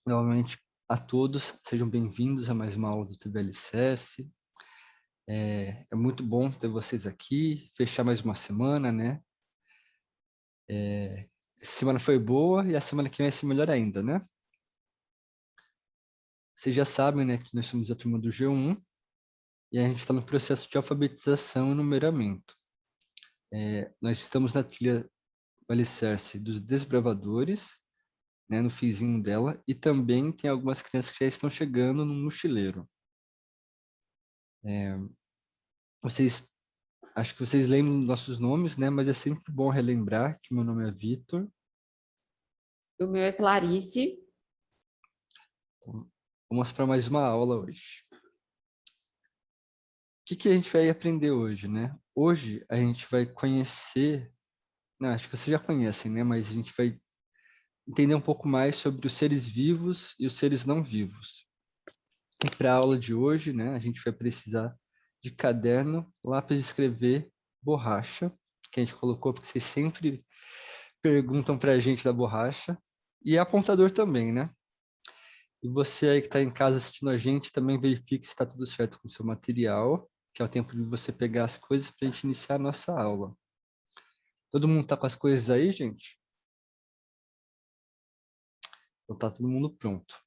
Novamente a todos, sejam bem-vindos a mais uma aula do TV Alicerce. É muito bom ter vocês aqui, fechar mais uma semana, né? Essa semana foi boa e a semana que vem vai ser melhor ainda, né? Vocês já sabem, né, que nós somos a turma do G1 e a gente está no processo de alfabetização e numeramento. Nós estamos na trilha do Alicerce dos Desbravadores, né, no finzinho dela, e também tem algumas crianças que já estão chegando no mochileiro. Acho que vocês lembram nossos nomes, né? Mas é sempre bom relembrar que meu nome é Vitor. O meu é Clarice. Então, vamos para mais uma aula hoje. O que a gente vai aprender hoje, né? Hoje a gente vai conhecer, não, acho que vocês já conhecem, né? Mas a gente vai entender um pouco mais sobre os seres vivos e os seres não vivos. E para a aula de hoje, né? A gente vai precisar de caderno, lápis de escrever, borracha, que a gente colocou porque vocês sempre perguntam para a gente da borracha, e apontador também, né? E você aí que está em casa assistindo a gente, também verifique se está tudo certo com o seu material, que é o tempo de você pegar as coisas para a gente iniciar a nossa aula. Todo mundo está com as coisas aí, gente? Então tá todo mundo pronto.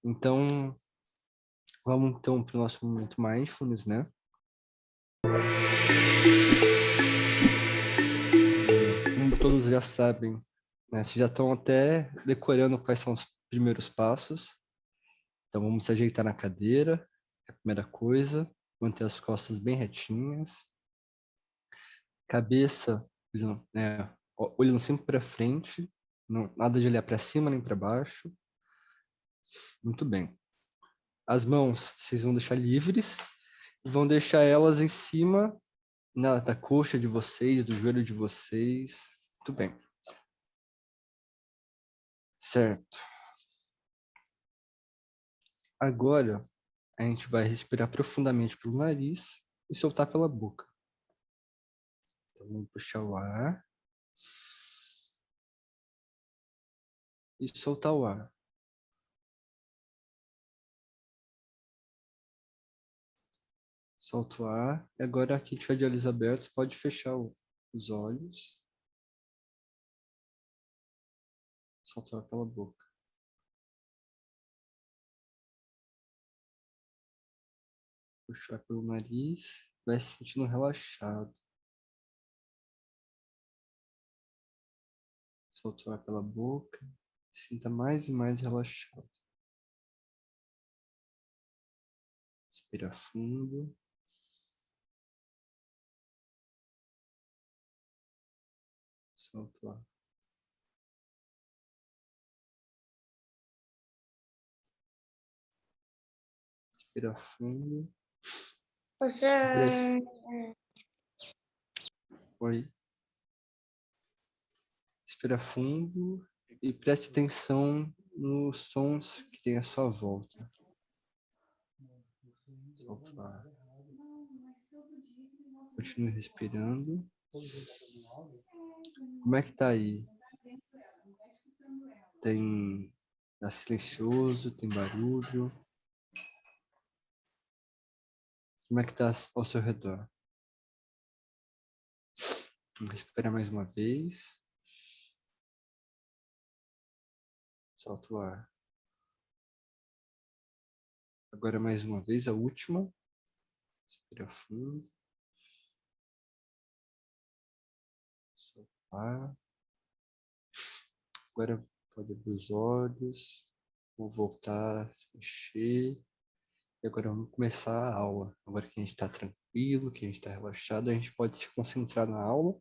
Então, vamos então para o nosso momento mindfulness, né? Como todos já sabem, né? Vocês já estão até decorando quais são os primeiros passos. Então vamos se ajeitar na cadeira, é a primeira coisa. Manter as costas bem retinhas. Cabeça, né, olhando sempre para frente, não, nada de olhar para cima nem para baixo. Muito bem. As mãos, vocês vão deixar livres e vão deixar elas em cima da coxa de vocês, do joelho de vocês. Muito bem. Certo. Agora, a gente vai respirar profundamente pelo nariz e soltar pela boca. Então, vamos puxar o ar e soltar o ar. Solta o ar. E agora, quem tiver de olhos abertos, pode fechar os olhos. Solta o ar pela boca. Puxa o ar pelo nariz. Vai se sentindo relaxado. Solta o ar pela boca. Sinta mais e mais relaxado. Respira fundo. Solta o ar. Respira fundo. Você... Oi. Respira fundo e preste atenção nos sons que tem à sua volta. Solta o ar. Continue respirando. Como é que tá aí? Tá silencioso? Tem barulho? Como é que tá ao seu redor? Vamos respirar mais uma vez. Solta o ar. Agora mais uma vez, a última. Respira fundo. Solta o ar. Agora pode abrir os olhos. Vou voltar a se mexer. E agora vamos começar a aula. Agora que a gente está tranquilo, que a gente está relaxado, a gente pode se concentrar na aula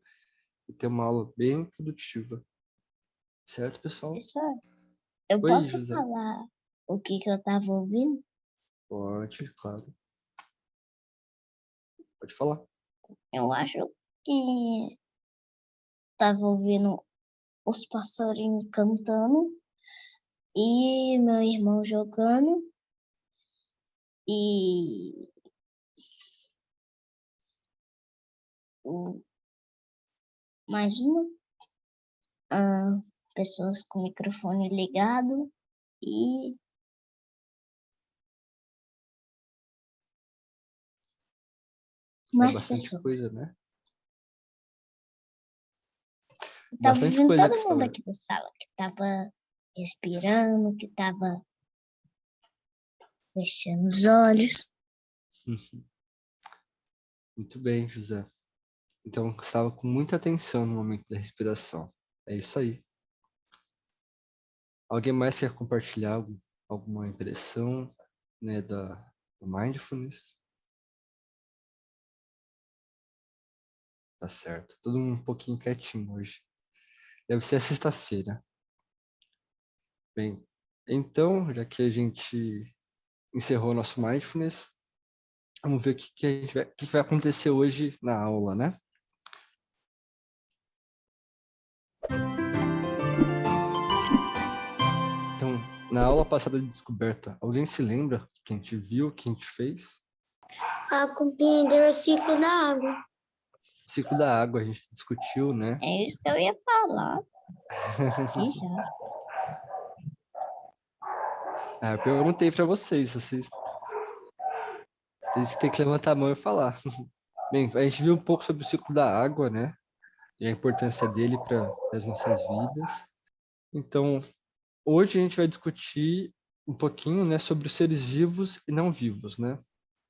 e ter uma aula bem produtiva. Certo, pessoal? Professor, eu Oi, posso José. falar o que eu estava ouvindo? Pode, claro. Pode falar. Eu acho que estava ouvindo os passarinhos cantando e meu irmão jogando e Mais uma. Pessoas com o microfone ligado e É mais bastante pessoas. coisa, né? Tava Bastante vendo coisa todo que mundo estava. aqui da sala que tava respirando, que tava fechando os olhos. Muito bem, José. Então, você estava com muita atenção no momento da respiração. É isso aí. Alguém mais quer compartilhar alguma impressão, né, do mindfulness? Tá certo. Todo mundo um pouquinho quietinho hoje. Deve ser a sexta-feira. Bem, então, já que a gente encerrou nosso mindfulness, vamos ver o que vai acontecer hoje na aula, né? Então, na aula passada de descoberta, alguém se lembra o que a gente viu, o que a gente fez? Compreender o ciclo da água. O ciclo da água a gente discutiu, né? É isso que eu ia falar. Aqui já. Eu perguntei para vocês têm que levantar a mão e falar. Bem, a gente viu um pouco sobre o ciclo da água, né? E a importância dele para as nossas vidas. Então, hoje a gente vai discutir um pouquinho, né, sobre os seres vivos e não vivos, né?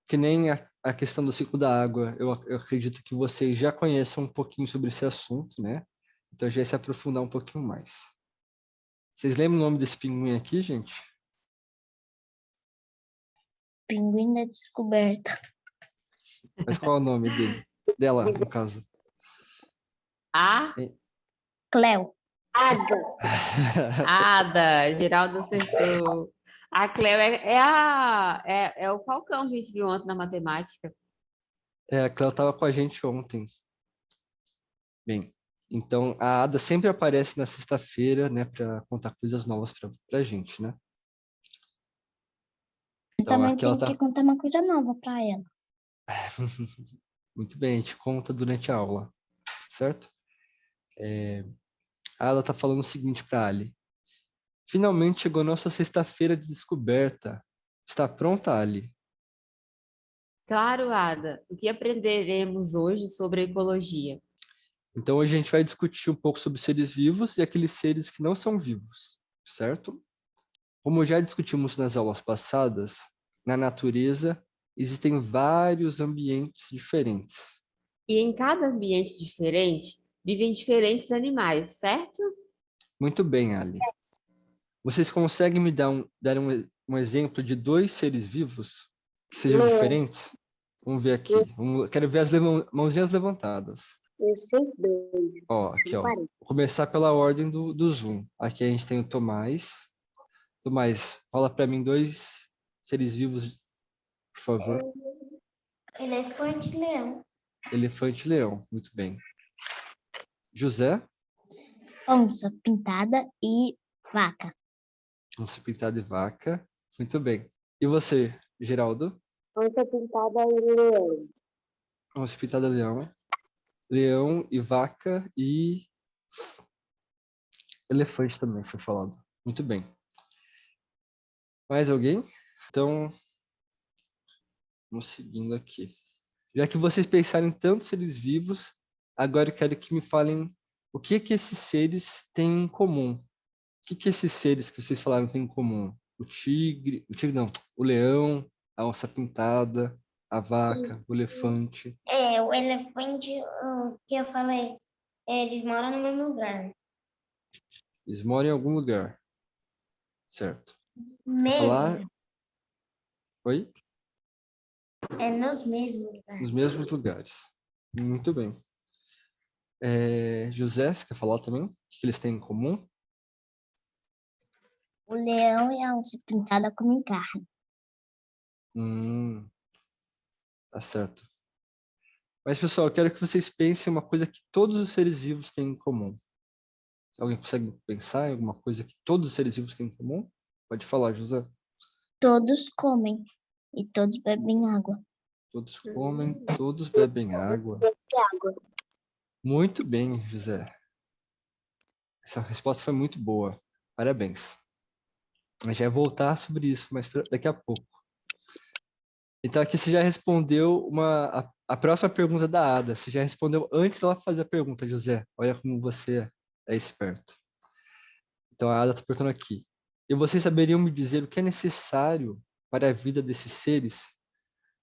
Que nem a questão do ciclo da água, eu acredito que vocês já conheçam um pouquinho sobre esse assunto, né? Então, já vai se aprofundar um pouquinho mais. Vocês lembram o nome desse pinguim aqui, gente? Pinguim da descoberta. Mas qual é o nome dele? Dela, no caso. A Cleo. Ada, Geraldo acertou. A Cleo é o Falcão que a gente viu ontem na matemática. A Cleo estava com a gente ontem. Bem, então a Ada sempre aparece na sexta-feira, né, para contar coisas novas para a gente, né? Eu Então também aqui ela tenho tá. que contar uma coisa nova pra ela. Muito bem, a gente conta durante a aula, certo? A Ada tá falando o seguinte para Ali. Finalmente chegou nossa sexta-feira de descoberta. Está pronta, Ali? Claro, Ada. O que aprenderemos hoje sobre a ecologia? Então hoje a gente vai discutir um pouco sobre seres vivos e aqueles seres que não são vivos, certo? Como já discutimos nas aulas passadas, na natureza existem vários ambientes diferentes. E em cada ambiente diferente, vivem diferentes animais, certo? Muito bem, Ali. Vocês conseguem me dar um exemplo de 2 seres vivos que sejam diferentes? Vamos ver aqui. Quero ver as mãozinhas levantadas. Eu sei 2. Ó, aqui, ó. Vou começar pela ordem do Zoom. Aqui a gente tem o Tomás. Tomás, fala para mim 2 seres vivos, por favor. Elefante e leão. Elefante e leão. Muito bem. José? Onça pintada e vaca. Onça pintada e vaca. Muito bem. E você, Geraldo? Onça pintada e leão. Onça pintada e leão. Leão e vaca e elefante também foi falado. Muito bem. Mais alguém? Então, vamos seguindo aqui. Já que vocês pensaram em tantos seres vivos, agora eu quero que me falem o que esses seres têm em comum. O que esses seres que vocês falaram têm em comum? O tigre não, o leão, a onça pintada, a vaca, o elefante. O elefante, o que eu falei, eles moram no mesmo lugar. Eles moram em algum lugar, certo? Quer Mesmo. falar? Oi? É nos mesmos Nos lugares. mesmos lugares. Muito bem. José, você quer falar também? O que eles têm em comum? O leão e a onça pintada comem carne. Tá certo. Mas, pessoal, eu quero que vocês pensem uma coisa que todos os seres vivos têm em comum. Se alguém consegue pensar em alguma coisa que todos os seres vivos têm em comum? Pode falar, José. Todos comem e todos bebem água. Todos comem, todos bebem água. Muito bem, José. Essa resposta foi muito boa. Parabéns. A gente vai voltar sobre isso, mas daqui a pouco. Então, aqui você já respondeu a próxima pergunta da Ada. Você já respondeu antes dela fazer a pergunta, José. Olha como você é esperto. Então, a Ada está perguntando aqui. E vocês saberiam me dizer o que é necessário para a vida desses seres?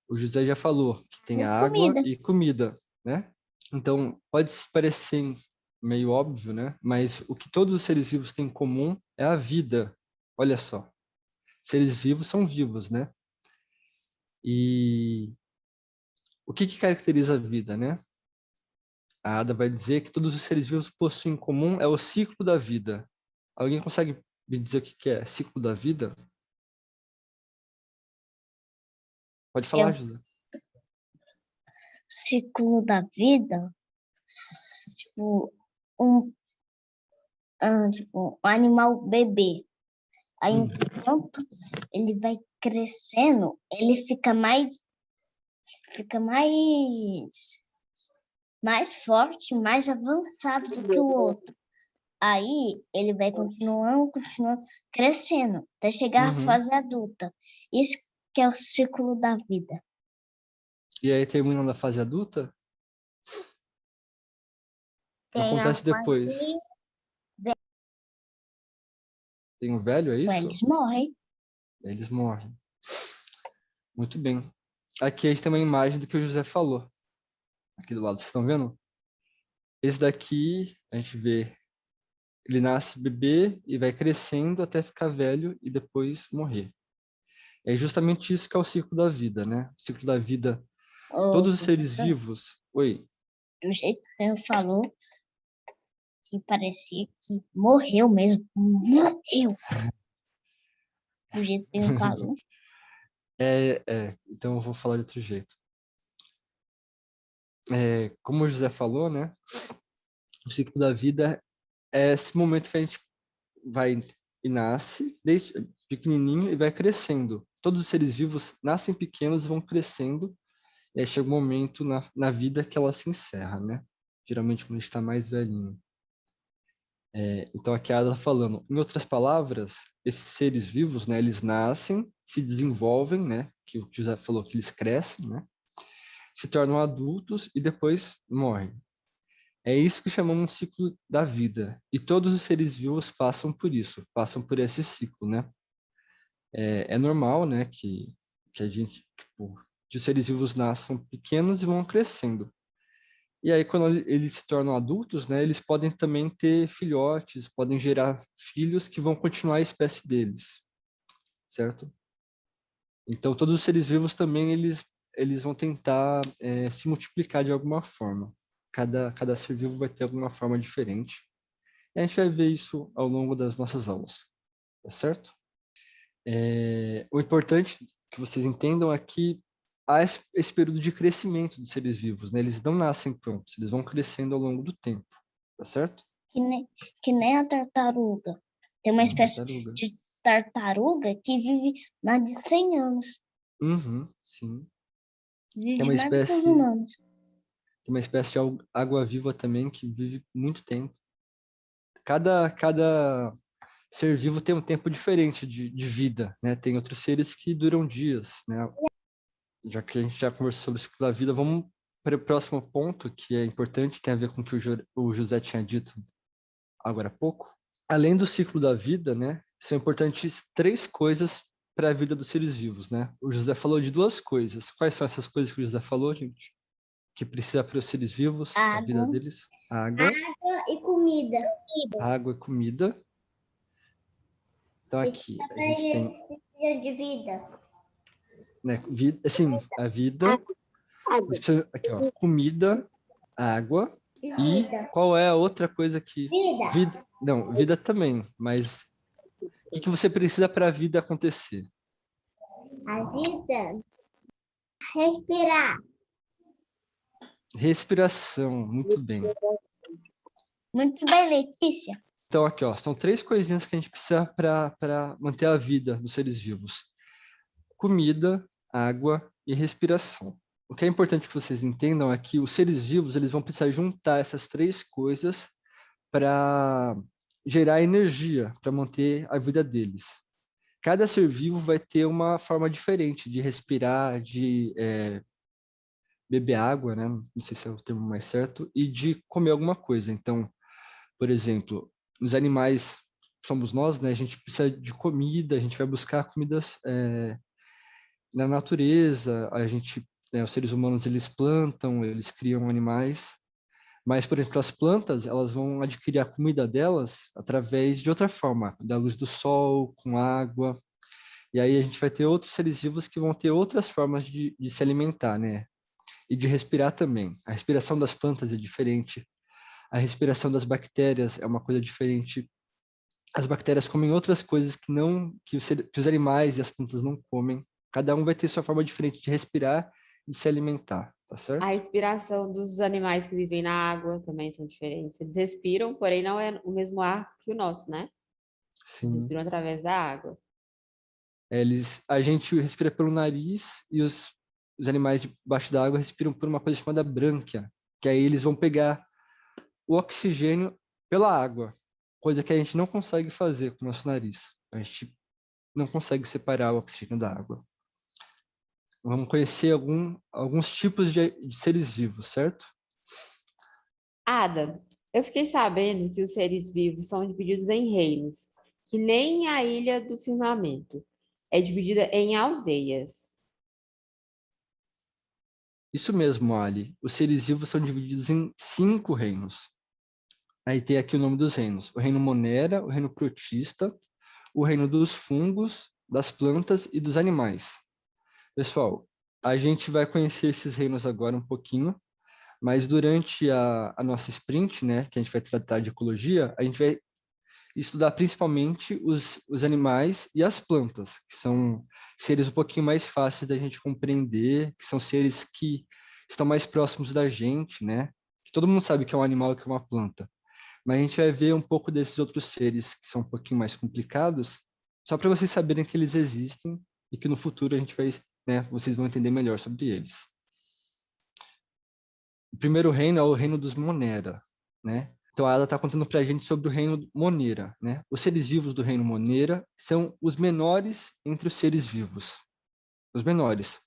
O José já falou que tem a água Comida. e comida, né? Então, pode parecer meio óbvio, né? Mas o que todos os seres vivos têm em comum é a vida. Olha só. Seres vivos são vivos, né? E o que caracteriza a vida, né? A Ada vai dizer que todos os seres vivos possuem em comum é o ciclo da vida. Alguém consegue me dizer o que é ciclo da vida? Pode falar, Eu. José. Ciclo da vida, tipo, um, tipo, um animal bebê. Aí, enquanto ele vai crescendo, ele fica mais forte, mais avançado do que o outro. Aí ele vai continuando crescendo, até chegar à Uhum. fase adulta. Isso que é o ciclo da vida. E aí, terminando a fase adulta, Tem a acontece depois. fase- Tem o velho, é isso? Eles morrem. Eles morrem. Muito bem. Aqui a gente tem uma imagem do que o José falou. Aqui do lado, vocês estão vendo? Esse daqui, a gente vê, ele nasce bebê e vai crescendo até ficar velho e depois morrer. É justamente isso que é o ciclo da vida, né? O ciclo da vida, Ô, todos os seres professor, vivos... Oi, do jeito que você falou, que parecia que morreu mesmo. Morreu. Do jeito que você falou. então eu vou falar de outro jeito. Como o José falou, né? O ciclo da vida é esse momento que a gente vai e nasce, desde pequenininho, e vai crescendo. Todos os seres vivos nascem pequenos e vão crescendo, e aí chega um momento na vida que ela se encerra, né? Geralmente quando a gente está mais velhinho. Então aqui a Ada está falando, em outras palavras, esses seres vivos, né, eles nascem, se desenvolvem, né, que o José falou que eles crescem, né, se tornam adultos e depois morrem. É isso que chamamos de ciclo da vida. E todos os seres vivos passam por isso, passam por esse ciclo, né? É normal, né, que a gente, tipo, que os seres vivos nasçam pequenos e vão crescendo. E aí, quando eles se tornam adultos, né, eles podem também ter filhotes, podem gerar filhos que vão continuar a espécie deles, certo? Então, todos os seres vivos também, eles vão tentar se multiplicar de alguma forma. Cada ser vivo vai ter alguma forma diferente. E a gente vai ver isso ao longo das nossas aulas, tá certo? O importante que vocês entendam é que há esse período de crescimento dos seres vivos, né? Eles não nascem prontos, eles vão crescendo ao longo do tempo, tá certo? Que nem a tartaruga. Tem uma Tem uma espécie tartaruga. de tartaruga que vive mais de 100 anos. Uhum, sim. Vive mais do que os humanos. Tem uma espécie de água-viva também que vive muito tempo. Cada ser vivo tem um tempo diferente de vida, né? Tem outros seres que duram dias, né? Já que a gente já conversou sobre o ciclo da vida, vamos para o próximo ponto, que é importante, tem a ver com o que o José tinha dito agora há pouco. Além do ciclo da vida, né? São importantes 3 coisas para a vida dos seres vivos, né? O José falou de 2 coisas. Quais são essas coisas que o José falou, gente? Que precisa para os seres vivos, a vida Água. deles? Água, E comida. água e comida. Então aqui a gente tem, Precisa de vida. né, vida, assim, a vida, aqui ó, comida, água e qual é a outra coisa que Vida. não, vida também, mas o que você precisa para a vida acontecer? A vida. Respirar. Respiração, muito bem. Muito bem, Letícia. Então aqui ó, são 3 coisinhas que a gente precisa para manter a vida dos seres vivos: comida, água e respiração. o que é importante que vocês entendam é que os seres vivos eles vão precisar juntar essas três coisas para gerar energia, para manter a vida deles. Cada ser vivo vai ter uma forma diferente de respirar, de beber água, né? Não sei se é o termo mais certo, e de comer alguma coisa. Então, por exemplo, os animais somos nós, né? A gente precisa de comida, a gente vai buscar comidas na natureza, a gente, né, os seres humanos, eles plantam, eles criam animais, mas, por exemplo, as plantas, elas vão adquirir a comida delas através de outra forma, da luz do sol, com água, e aí a gente vai ter outros seres vivos que vão ter outras formas de se alimentar, né? E de respirar também. A respiração das plantas é diferente, a respiração das bactérias é uma coisa diferente. As bactérias comem outras coisas que os animais e as plantas não comem. Cada um vai ter sua forma diferente de respirar e de se alimentar, tá A certo? respiração dos animais que vivem na água também são diferentes. Eles respiram, porém não é o mesmo ar que o nosso, né? Eles Sim. respiram através da água. A gente respira pelo nariz e os animais debaixo da água respiram por uma coisa chamada brânquia, que aí eles vão pegar o oxigênio pela água, coisa que a gente não consegue fazer com o nosso nariz. A gente não consegue separar o oxigênio da água. Vamos conhecer alguns tipos de seres vivos, certo? Ada, eu fiquei sabendo que os seres vivos são divididos em reinos, que nem a Ilha do Firmamento. É dividida em aldeias. Isso mesmo, Ali. Os seres vivos são divididos em 5 reinos. Aí tem aqui o nome dos reinos: o reino Monera, o reino Protista, o reino dos fungos, das plantas e dos animais. Pessoal, a gente vai conhecer esses reinos agora um pouquinho, mas durante a nossa sprint, né, que a gente vai tratar de ecologia, a gente vai estudar principalmente os animais e as plantas, que são seres um pouquinho mais fáceis da gente compreender, que são seres que estão mais próximos da gente, né? Que todo mundo sabe que é um animal e que é uma planta. Mas a gente vai ver um pouco desses outros seres que são um pouquinho mais complicados, só para vocês saberem que eles existem e que no futuro a gente vai, né, vocês vão entender melhor sobre eles. O primeiro reino é o reino dos Monera, né? Então ela está contando para a gente sobre o reino Monera, né? Os seres vivos do reino Monera são os menores entre os seres vivos. Os menores.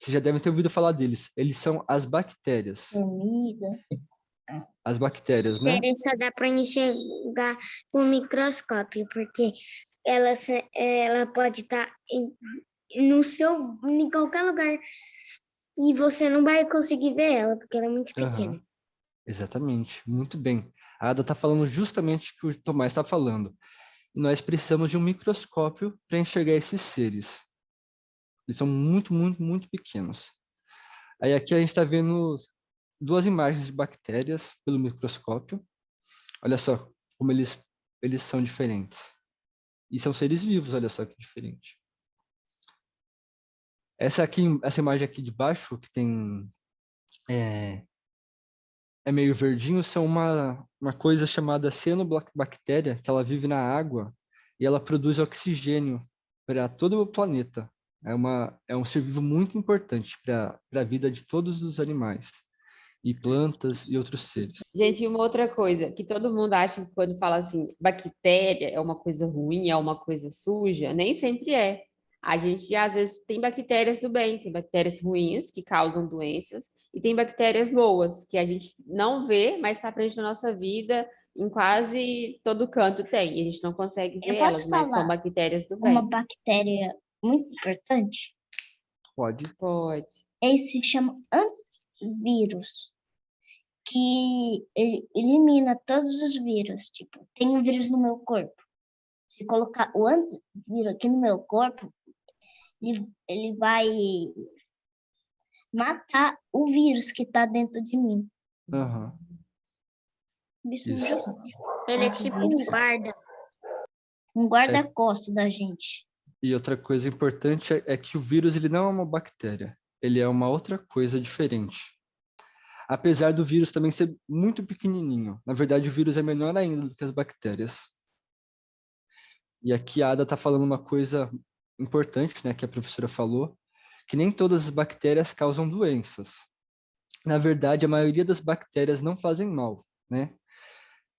Vocês já devem ter ouvido falar deles. Eles são as bactérias. Formiga. As bactérias, né? Só dá para enxergar com o microscópio, porque ela pode estar em qualquer lugar e você não vai conseguir ver ela, porque ela é muito pequena. Aham. Exatamente. Muito bem. A Ada está falando justamente o que o Tomás está falando. E nós precisamos de um microscópio para enxergar esses seres. Eles são muito, muito, muito pequenos. Aí aqui a gente está vendo 2 imagens de bactérias pelo microscópio. Olha só como eles são diferentes. E são seres vivos, olha só que diferente. Essa imagem aqui de baixo, que tem é meio verdinho, são uma coisa chamada cianobactéria, que ela vive na água e ela produz oxigênio para todo o planeta. É um ser vivo muito importante para a vida de todos os animais, e plantas e outros seres. Gente, e uma outra coisa, que todo mundo acha que quando fala assim, bactéria é uma coisa ruim, é uma coisa suja, nem sempre é. A gente, às vezes, tem bactérias do bem, tem bactérias ruins que causam doenças, e tem bactérias boas, que a gente não vê, mas está presente na nossa vida, em quase todo canto tem, e a gente não consegue Eu ver posso elas, mas são falar bactérias do uma bem. bactéria muito importante? Pode? Pode. Ele se chama antivírus, que ele elimina todos os vírus. Tipo, tem um vírus no meu corpo. Se colocar o antivírus aqui no meu corpo, ele vai matar o vírus que está dentro de mim. Aham. Isso Isso. Ele é tipo um guarda. Um guarda-costas da gente. E outra coisa importante é que o vírus ele não é uma bactéria, ele é uma outra coisa diferente. Apesar do vírus também ser muito pequenininho. Na verdade, o vírus é menor ainda do que as bactérias. E aqui a Ada está falando uma coisa importante, né, que a professora falou, que nem todas as bactérias causam doenças. Na verdade, a maioria das bactérias não fazem mal, né?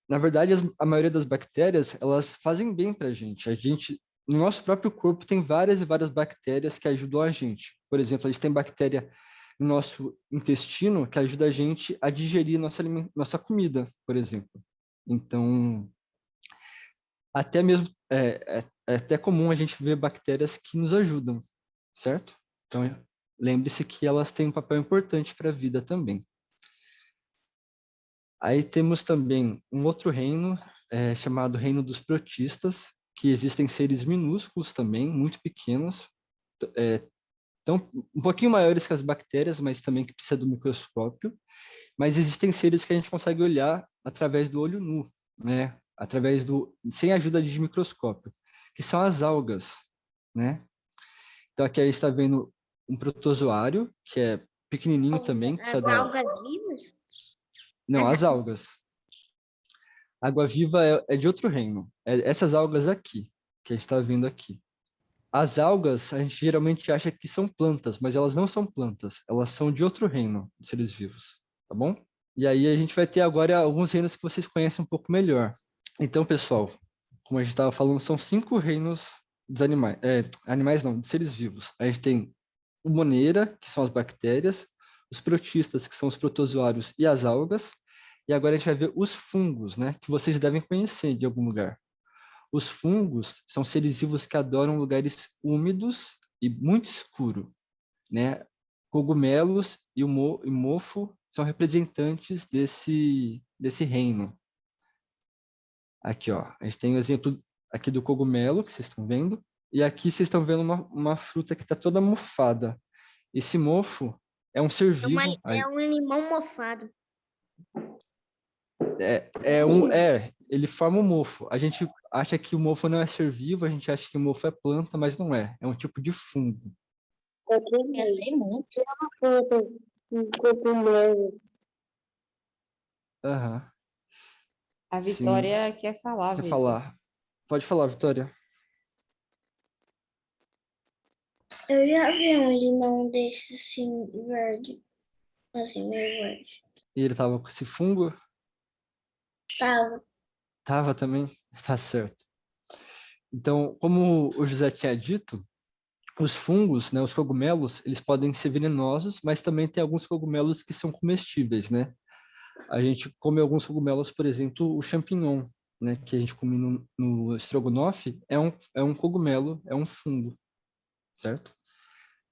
Na verdade, a maioria das bactérias, elas fazem bem para a gente. No nosso próprio corpo, tem várias e várias bactérias que ajudam a gente. Por exemplo, a gente tem bactéria no nosso intestino que ajuda a gente a digerir nossa comida, por exemplo. Então, até mesmo, é até comum a gente ver bactérias que nos ajudam, certo? Então, lembre-se que elas têm um papel importante para a vida também. Aí temos também um outro reino, chamado reino dos protistas, que existem seres minúsculos também, muito pequenos, tão, um pouquinho maiores que as bactérias, mas também que precisa do microscópio. Mas existem seres que a gente consegue olhar através do olho nu, né? Sem a ajuda de microscópio, que são as algas, né? Então aqui a gente está vendo um protozoário, que é pequenininho também. As algas vivas? Não, as algas. Água-viva é de outro reino. Essas algas aqui, que a gente está vendo aqui. As algas, a gente geralmente acha que são plantas, mas elas não são plantas. Elas são de outro reino de seres vivos, tá bom? E aí a gente vai ter agora alguns reinos que vocês conhecem um pouco melhor. Então, pessoal, como a gente estava falando, são 5 reinos dos animais. Animais não, de seres vivos. A gente tem o Monera, que são as bactérias, os protistas, que são os protozoários e as algas. E agora a gente vai ver os fungos, né, que vocês devem conhecer de algum lugar. Os fungos são seres vivos que adoram lugares úmidos e muito escuro, né? Cogumelos e o mofo são representantes desse reino. Aqui, ó, a gente tem o exemplo aqui do cogumelo, que vocês estão vendo, e aqui vocês estão vendo uma fruta que está toda mofada. Esse mofo é um ser vivo. É um limão mofado. Ele forma um mofo. A gente acha que o mofo não é ser vivo, a gente acha que o mofo é planta, mas não é. É um tipo de fungo. Eu sei muito. Aham. A Sim. Vitória quer falar, Quer Vitor. falar? Pode falar, Vitória. Eu já vi um limão desse assim, verde. Assim, meio verde. E ele tava com esse fungo? Tava. Tava também? Tá certo. Então, como o José tinha dito, os fungos, né, os cogumelos, eles podem ser venenosos, mas também tem alguns cogumelos que são comestíveis, né? A gente come alguns cogumelos, por exemplo, o champignon, né, que a gente come no estrogonofe, é um cogumelo, é um fungo, certo?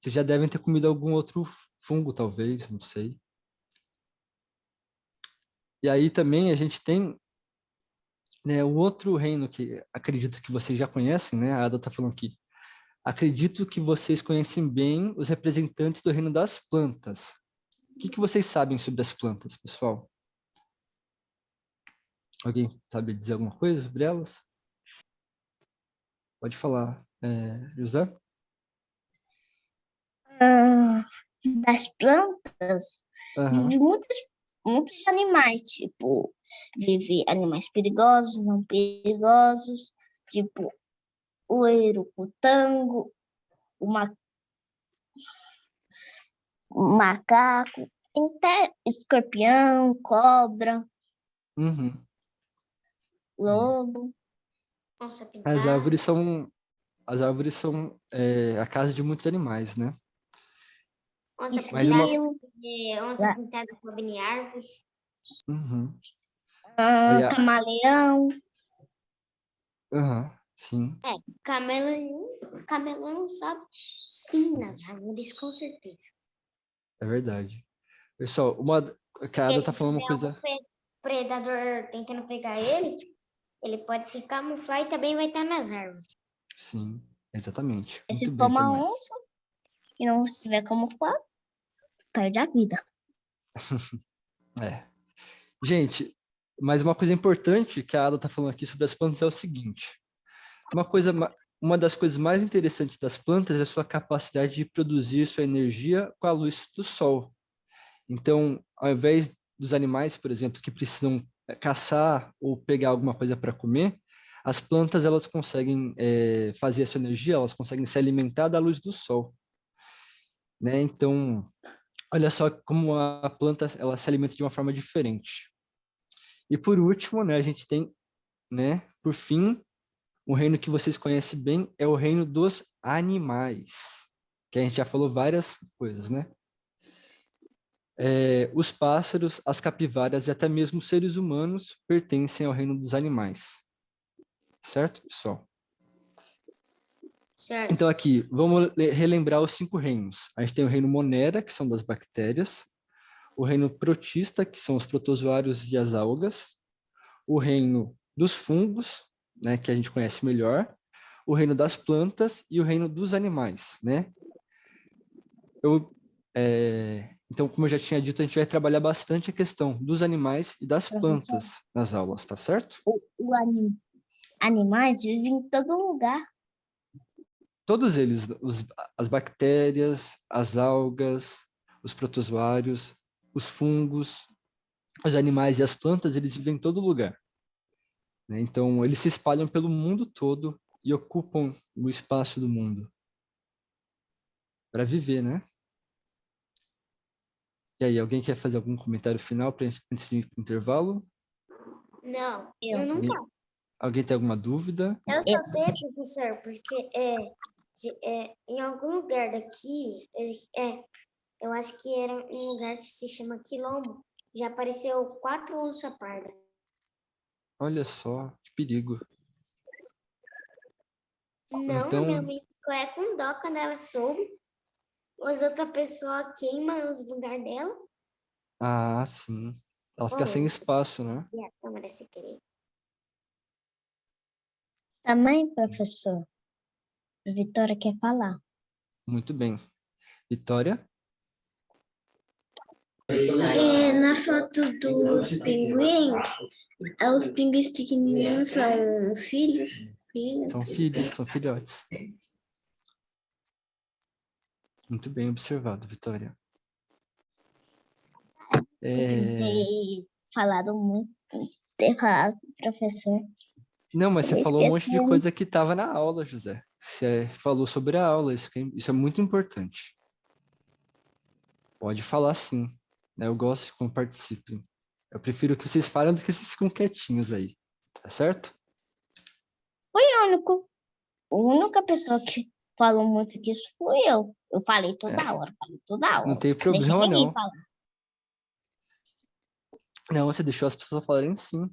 Vocês já devem ter comido algum outro fungo, talvez, não sei. E aí também a gente tem, né, o outro reino que acredito que vocês já conhecem, né? A Ada está falando aqui. Acredito que vocês conhecem bem os representantes do reino das plantas. O que vocês sabem sobre as plantas, pessoal? Alguém sabe dizer alguma coisa sobre elas? Pode falar, José? Das plantas, Aham. vive muitos animais, tipo, vive animais perigosos, não perigosos, tipo, o erucutango, o macaco, até escorpião, cobra, Uhum. lobo. Onça As pintada. árvores são a casa de muitos animais, né? Onça Mas pintada. Onça pintada sobe em árvores. Uhum. Aí Camaleão. Aham, sim, Camelão sobe sim nas árvores, com certeza. é verdade. Pessoal, que a Ada Porque tá se falando uma tiver coisa... algum predador tentando pegar ele pode se camuflar e também vai estar nas árvores. Sim, exatamente. Se Muito for bem, uma Tomás. onça e não estiver camuflado, perde a vida. É. Gente, mas uma coisa importante que a Ada tá falando aqui sobre as plantas é o seguinte. Uma das coisas mais interessantes das plantas é a sua capacidade de produzir sua energia com a luz do sol. Então, ao invés dos animais, por exemplo, que precisam caçar ou pegar alguma coisa para comer, as plantas elas conseguem fazer essa energia, elas conseguem se alimentar da luz do sol. né? Então, olha só como a planta ela se alimenta de uma forma diferente. E por último, né, a gente tem, né, por fim, um reino que vocês conhecem bem é o reino dos animais, que a gente já falou várias coisas, né? Os pássaros, as capivaras e até mesmo os seres humanos pertencem ao reino dos animais. Certo, pessoal? Certo. Então aqui, vamos relembrar os 5 reinos. A gente tem o reino Monera, que são das bactérias, o reino Protista, que são os protozoários e as algas, o reino dos fungos, né, que a gente conhece melhor, o reino das plantas e o reino dos animais, né? Então, como eu já tinha dito, a gente vai trabalhar bastante a questão dos animais e das Professor, plantas nas aulas, tá certo? animais vivem em todo lugar. Todos eles, as bactérias, as algas, os protozoários, os fungos, os animais e as plantas, eles vivem em todo lugar, né? Então, eles se espalham pelo mundo todo e ocupam o espaço do mundo para viver, né? E aí, alguém quer fazer algum comentário final para antes de ir pro intervalo? Não, Eu. eu não Alguém, quero. alguém tem alguma dúvida? Eu Eu. só sei, professor, porque em algum lugar daqui, eu acho que era um lugar que se chama Quilombo. Já apareceu 4 onças pardas. Olha só, que perigo. Não, a minha Então, mãe ficou com dó quando ela soube. As outras pessoas queimam os lugares dela. sim. Ela fica sem Morreu. espaço, né? E a câmera sem querer. Também, professor, a Vitória quer falar. Muito bem. Vitória? Na foto dos pinguins, os pinguins pequenininhos são filhos. São filhos, são filhotes. Muito bem observado, Vitória. Ter falado muito, ter falado pro professor. Não, mas você Ele falou um monte de esqueceu. coisa que estava na aula, José. Você falou sobre a aula, isso é muito importante. Pode falar sim, né? Eu gosto que participem. Eu prefiro que vocês falem do que vocês ficam quietinhos aí, tá certo? Fui o único. A única pessoa que falou muito disso fui eu. Eu falei toda hora, falei toda Não hora. tem Não deixei problema ninguém não. falar. Não, você deixou as pessoas falarem sim,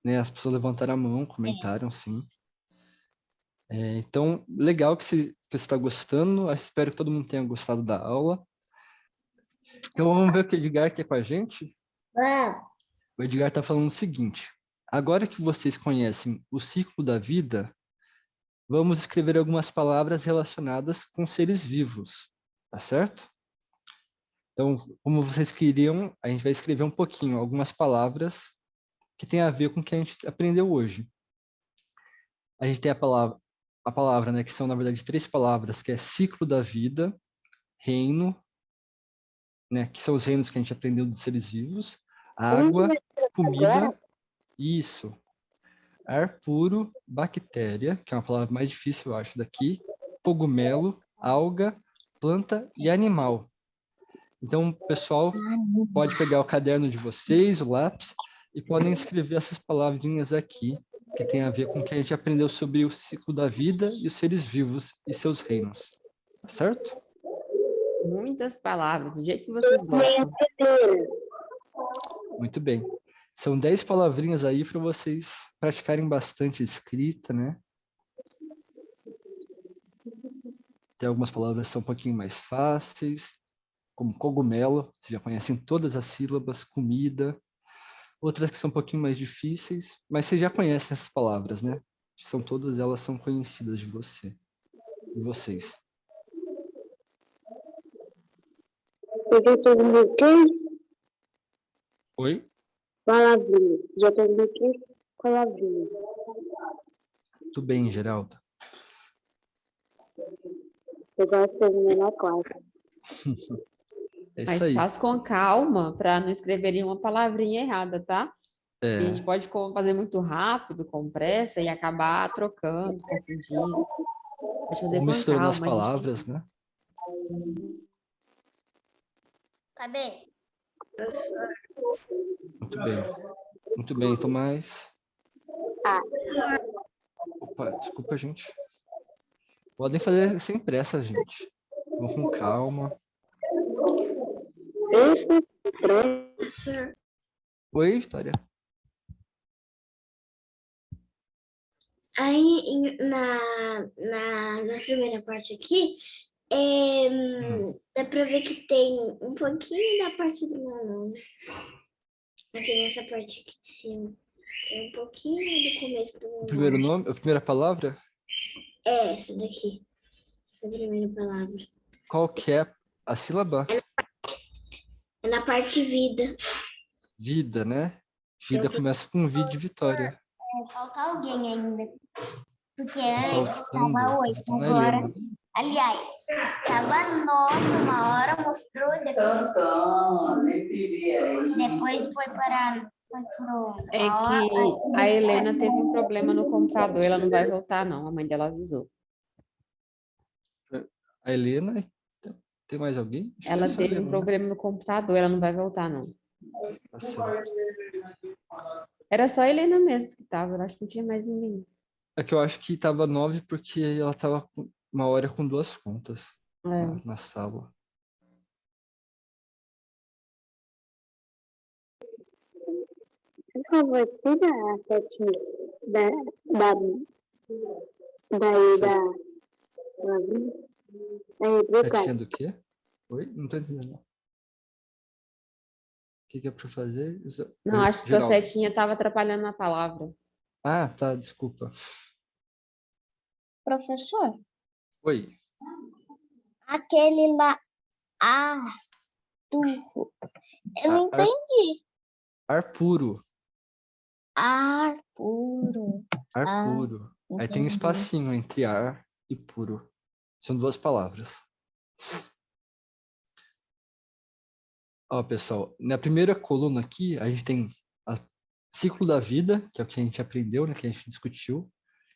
né? As pessoas levantaram a mão, É. comentaram sim. Então, legal que você está gostando. Eu espero que todo mundo tenha gostado da aula. Então, vamos ver o que o Edgar quer com a gente. O Edgar está falando o seguinte: agora que vocês conhecem o ciclo da vida, vamos escrever algumas palavras relacionadas com seres vivos, tá certo? Então, como vocês queriam, a gente vai escrever um pouquinho, algumas palavras que tem a ver com o que a gente aprendeu hoje. A gente tem a palavra, né, que são, na verdade, 3 palavras, que é ciclo da vida, reino, né, que são os reinos que a gente aprendeu dos seres vivos, água, comida, isso, ar puro, bactéria, que é uma palavra mais difícil, eu acho, daqui, cogumelo, alga, planta e animal. Então, pessoal, pode pegar o caderno de vocês, o lápis, e podem escrever essas palavrinhas aqui, que tem a ver com o que a gente aprendeu sobre o ciclo da vida e os seres vivos e seus reinos. Tá certo? Muitas palavras, do jeito que vocês gostam. Muito bem. São 10 palavrinhas aí para vocês praticarem bastante a escrita, né? Tem algumas palavras que são um pouquinho mais fáceis, como cogumelo, vocês já conhecem todas as sílabas, comida. Outras que são um pouquinho mais difíceis, mas vocês já conhecem essas palavras, né? São todas elas são conhecidas de vocês. Já todo aqui? Oi? Palavrinha. Já todo aqui? Palavrinha. Tudo bem, Geraldo? Eu gosto de fazer na classe. É isso Mas aí. faz com calma para não escreverem uma palavrinha errada, tá? A gente pode fazer muito rápido, com pressa, e acabar trocando, confundindo. Pode fazer Ou com misturando as calma, a gente tem palavras, né? saber? Muito bem. Muito bem, Tomás. Opa, desculpa, gente. Podem fazer sem pressa, gente. Vamos com calma. Professor, Oi, Vitória. aí na primeira parte aqui, dá pra ver que tem um pouquinho da parte do meu nome. Aqui nessa parte aqui de cima. Tem um pouquinho do começo do O meu primeiro nome. nome, a primeira palavra, É essa daqui. Essa primeira palavra. qual que é a sílaba? É na parte vida. Vida, né? Vida começa com V de Vitória. Falta alguém ainda. Porque Tá antes faltando, estava tá 8, faltando a agora. Helena. Aliás, estava 9 uma hora, mostrou, depois foi para. Foi pro. É que a Helena teve um problema no computador, ela não vai voltar, não. A mãe dela avisou. A Helena, tem mais alguém? Acho que Ela é só a teve um Helena, né? problema no computador, ela não vai voltar, não. Tá certo. Era só a Helena mesmo que tava, eu acho que não tinha mais ninguém. É que eu acho que tava 9 porque ela tava uma hora com 2 contas É. na sala. Por favor, tira a setinha daí da palavrinha. Aí, Setinha do quê? Oi? Não tô entendendo. Não. O que é pra fazer? Não, acho que sua Geraldo. setinha estava atrapalhando a palavra. Ah, tá, desculpa. Professor, Oi. aquele lá, Arthur, eu não Ar, entendi. ar puro. Ar puro. Ar Ah, puro. Aí tem um entendi. espacinho entre ar e puro. São 2 palavras. Ó, pessoal, na primeira coluna aqui, a gente tem o ciclo da vida, que é o que a gente aprendeu, né, que a gente discutiu.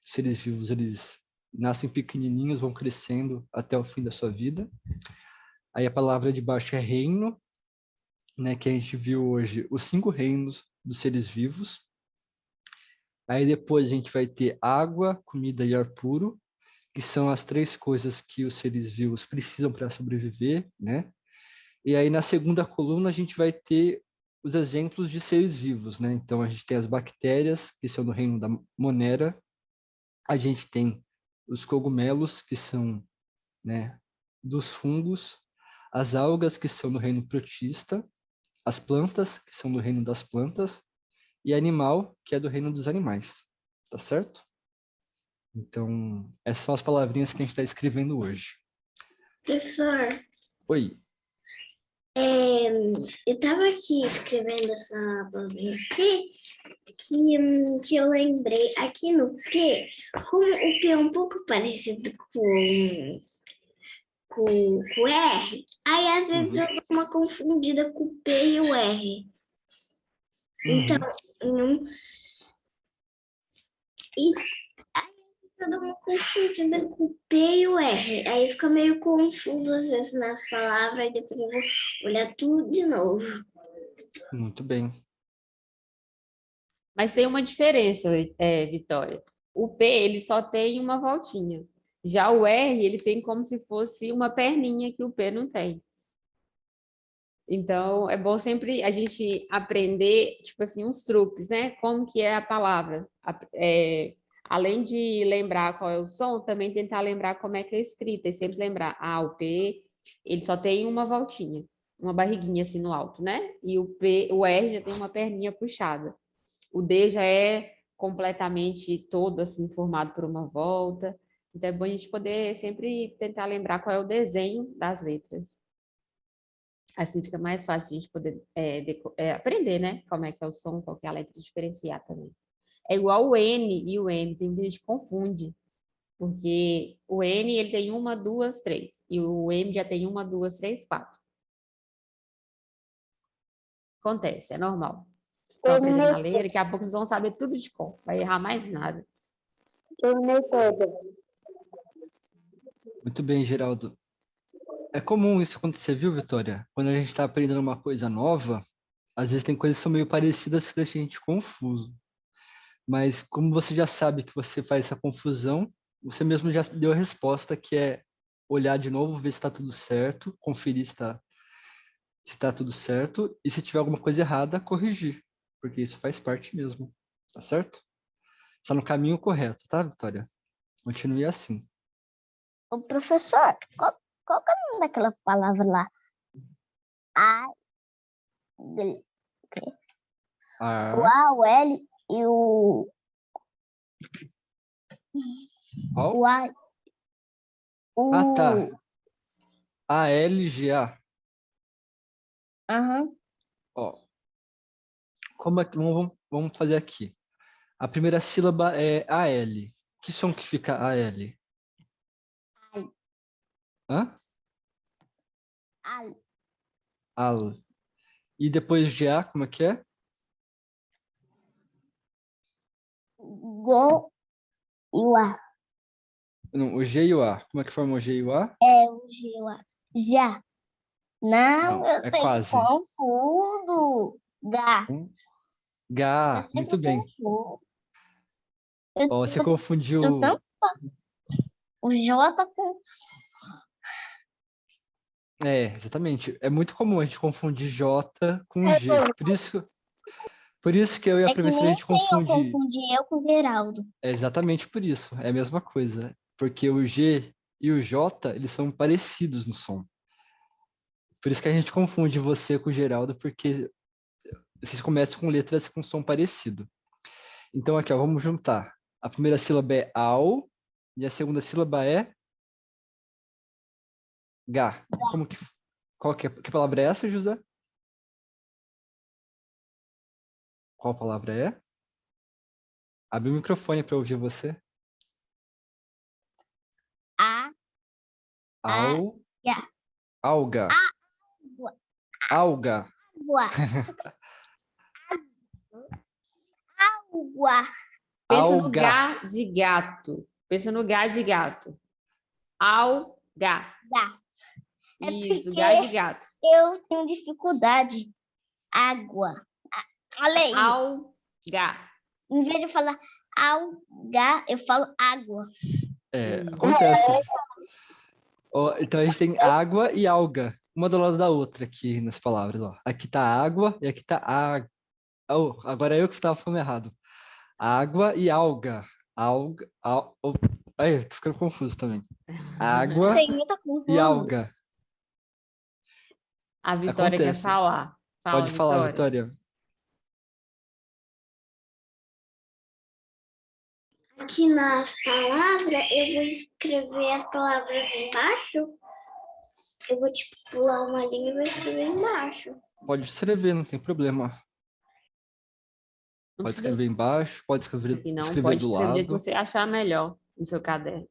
Os seres vivos, eles nascem pequenininhos, vão crescendo até o fim da sua vida. Aí a palavra de baixo é reino, né, que a gente viu hoje os 5 reinos dos seres vivos. Aí depois a gente vai ter água, comida e ar puro, que são as 3 coisas que os seres vivos precisam para sobreviver, né? E aí na segunda coluna a gente vai ter os exemplos de seres vivos, né? Então a gente tem as bactérias, que são do reino da Monera, a gente tem os cogumelos, que são, né, dos fungos, as algas, que são do reino protista, as plantas, que são do reino das plantas, e animal, que é do reino dos animais, tá certo? Então, essas são as palavrinhas que a gente está escrevendo hoje. Professor, Oi, eu estava aqui escrevendo essa palavrinha aqui, que eu lembrei aqui no P, como o P é um pouco parecido com o R, aí às vezes eu dou uma confundida com o P e o R. Então, aí eu dou uma confundida com o P e o R. Aí fica meio confuso às vezes nas palavras, e depois eu vou olhar tudo de novo. muito bem. Mas tem uma diferença, Vitória. O P, ele só tem uma voltinha. Já o R, ele tem como se fosse uma perninha que o P não tem. Então, é bom sempre a gente aprender, tipo assim, uns truques, né? Como que é a palavra. Além de lembrar qual é o som, também tentar lembrar como é que é escrita. E sempre lembrar, o P, ele só tem uma voltinha, uma barriguinha assim no alto, né? E o R já tem uma perninha puxada. O D já é completamente todo assim formado por uma volta. Então é bom a gente poder sempre tentar lembrar qual é o desenho das letras. Assim fica mais fácil a gente poder aprender, né? Como é que é o som, qual que é a letra, diferenciar também. É igual o N e o M, tem muita gente que confunde. Porque o N ele tem 1, 2, 3. E o M já tem 1, 2, 3, 4. Acontece, é normal. Estão aprendendo a ler, daqui a pouco vocês vão saber tudo de cor. Vai errar mais nada. Terminei todas. Muito bem, Geraldo. É comum isso acontecer, viu, Vitória? Quando a gente está aprendendo uma coisa nova, às vezes tem coisas que são meio parecidas que deixam a gente confuso. Mas como você já sabe que você faz essa confusão, você mesmo já deu a resposta, que é olhar de novo, ver se está tudo certo, conferir se está tudo certo, e se tiver alguma coisa errada, corrigir, porque isso faz parte mesmo, tá certo? Está no caminho correto, tá, Vitória? Continue assim. O professor, qual que é o nome daquela palavra lá? A, o A, A, o L e qual? o A, Ah, tá. o... ALGA. Aham. Ó, como é que vamos fazer aqui? A primeira sílaba é AL. Que som que fica AL? Al. Hã? Al. Al. E depois de A, como é que é? Go e o A. Não, o G e o A. Como é que forma o G e o A? É o G e o A. Já. Não, Não, eu é sempre quase. confundo. Gá. Eu Gá, muito sempre bem. confundo. Eu, Ó, você eu confundiu. tanto o J com... É, exatamente. É muito comum a gente confundir J com G. Por isso que eu e a É que professora a nem o gente Senhor confunde. confundi eu com o Geraldo. É exatamente por isso. É a mesma coisa. Porque o G e o J, eles são parecidos no som. Por isso que a gente confunde você com o Geraldo, porque vocês começam com letras com som parecido. Então, aqui, ó, vamos juntar. A primeira sílaba é ao e a segunda sílaba é gá. Que palavra é essa, José? Qual palavra é? Abre o microfone para ouvir você. A, Ao, gá. alga. Água. Alga. Água. Água. Pensa no Alga. Gá de gato. Pensa no Gá de gato. Ao gá. Gá. É Isso, porque Gá de gato. eu tenho dificuldade. Água. Olha aí. Ao gá. Em vez de falar alga, eu falo água. É, Isso. acontece. Ó, então a gente tem água e alga, uma do lado da outra aqui nas palavras. Ó. Aqui tá água e aqui tá água. Oh, agora é eu que estava falando errado. Água e alga. Alga. Oh. Ai, tô ficando confuso também. Água Senhor tá e confuso. alga. A Vitória quer Acontece. falar. Fala, Pode falar, Vitória. Vitória. Aqui nas palavras, eu vou escrever as palavras embaixo. Eu vou, tipo, pular uma linha e vou escrever embaixo. Pode escrever, não tem problema. Não Pode precisa escrever embaixo, pode escrever, aqui, não. escrever Pode do escrever do jeito que lado. você achar melhor no seu caderno.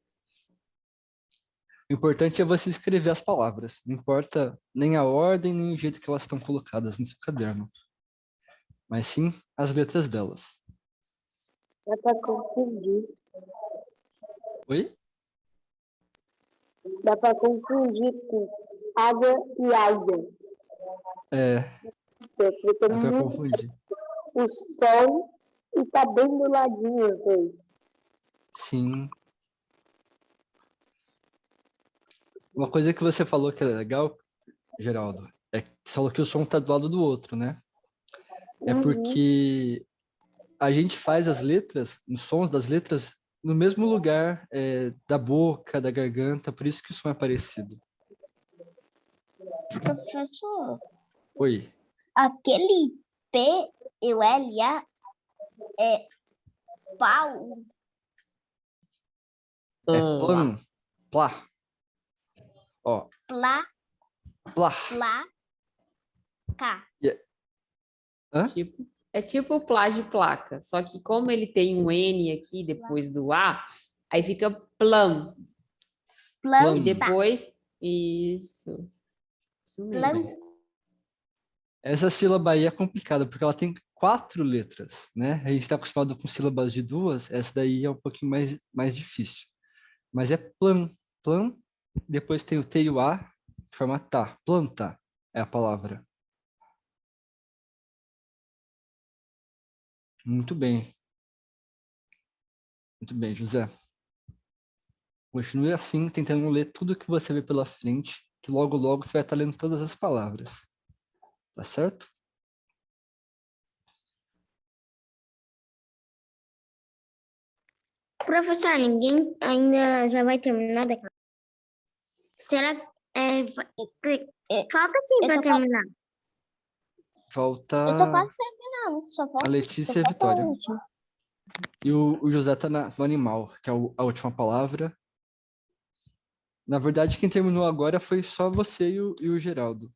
O importante é você escrever as palavras. Não importa nem a ordem, nem o jeito que elas estão colocadas no seu caderno. Mas sim as letras delas. Dá para confundir. Oi? Dá para confundir com água e alga. É, Fica dá pra muito confundir. o som e tá bem do ladinho os dois. Sim. Uma coisa que você falou que é legal, Geraldo, é que você falou que o som tá do lado do outro, né? É porque a gente faz as letras, os sons das letras, no mesmo lugar da boca, da garganta, por isso que o som é parecido. Professor, Oi. aquele P e o L A é pau. É plan, plá. Ó, Plá, plá. plá, cá. Hã? É tipo o plá de placa, só que como ele tem um N aqui depois do A, aí fica plan. E Planta, depois, isso mesmo. planta. Essa sílaba aí é complicada, porque ela tem 4 letras, né? A gente está acostumado com sílabas de 2, essa daí é um pouquinho mais difícil. Mas é plan, depois tem o T e o A, que que forma tá. Planta é a palavra. Muito bem. Muito bem, José. Continue assim, tentando ler tudo que você vê pela frente, que logo, logo você vai estar lendo todas as palavras. Tá certo? Professor, ninguém ainda já vai terminar daquela. Será que falta sim Eu para tô, terminar? Falta eu tô quase terminando. Só a falta, Letícia e a só falta o Vitória. último. E o José tá no animal, que é a última palavra. Na verdade, quem terminou agora foi só você e o Geraldo.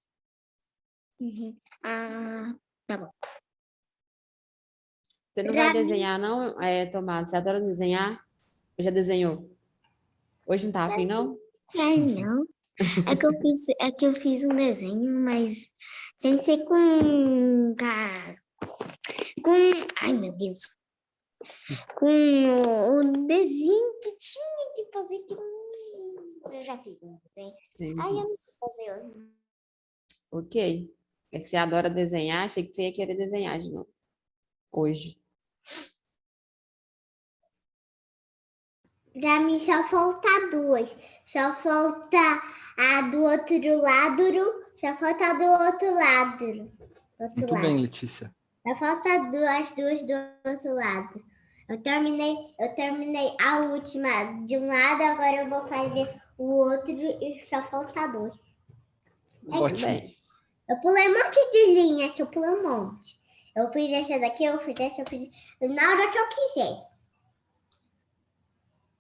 Uhum. Ah, tá bom. Você não vai desenhar, não, Tomás? Você adora desenhar? Ou já desenhou? Hoje não tá afim, não? Não. É que eu fiz um desenho, mas sem ser com, ai meu Deus, com o desenho que tinha que fazer eu já fiz um desenho. Ai, eu Entendi. não quis fazer hoje. Ok. É que você adora desenhar, achei que você ia querer desenhar de novo. Hoje. Pra mim só falta duas. Só falta a do outro lado. Só falta a do outro lado. Do outro Muito bem, lado. Letícia. Só falta as duas do outro lado. Eu terminei a última de um lado, agora eu vou fazer o outro e só falta dois. Muito Ótimo. bem. Eu pulei um monte de linha aqui, eu pulei um monte. Eu fiz essa daqui, eu fiz essa, eu fiz na hora que eu quiser.